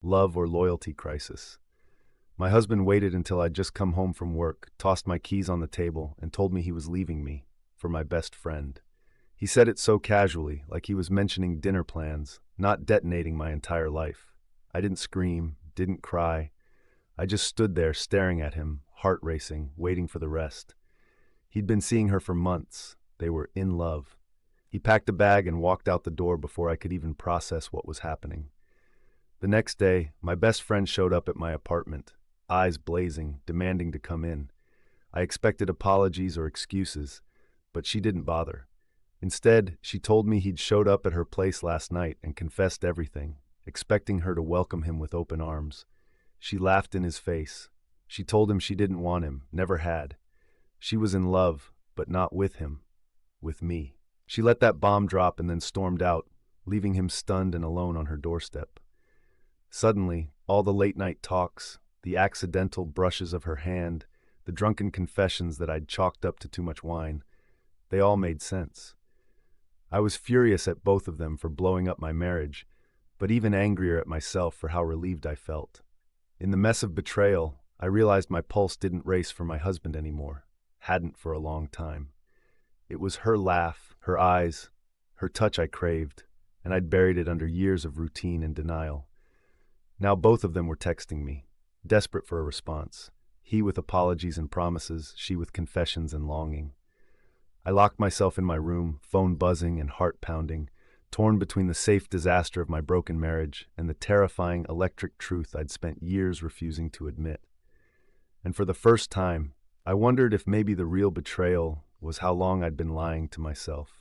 love or loyalty crisis. My husband waited until I'd just come home from work, tossed my keys on the table, and told me he was leaving me for my best friend. He said it so casually, like he was mentioning dinner plans, not detonating my entire life. I didn't scream, didn't cry. I just stood there staring at him, heart racing, waiting for the rest. He'd been seeing her for months. They were in love. He packed a bag and walked out the door before I could even process what was happening. The next day, my best friend showed up at my apartment, eyes blazing, demanding to come in. I expected apologies or excuses, but she didn't bother. Instead, she told me he'd showed up at her place last night and confessed everything, expecting her to welcome him with open arms. She laughed in his face. She told him she didn't want him, never had. She was in love, but not with him, with me. She let that bomb drop and then stormed out, leaving him stunned and alone on her doorstep. Suddenly, all the late-night talks, the accidental brushes of her hand, the drunken confessions that I'd chalked up to too much wine, they all made sense. I was furious at both of them for blowing up my marriage, but even angrier at myself for how relieved I felt. In the mess of betrayal, I realized my pulse didn't race for my husband anymore, hadn't for a long time. It was her laugh, her eyes, her touch I craved, and I'd buried it under years of routine and denial. Now both of them were texting me, desperate for a response, he with apologies and promises, she with confessions and longing. I locked myself in my room, phone buzzing and heart pounding, torn between the safe disaster of my broken marriage and the terrifying electric truth I'd spent years refusing to admit. And for the first time, I wondered if maybe the real betrayal was how long I'd been lying to myself.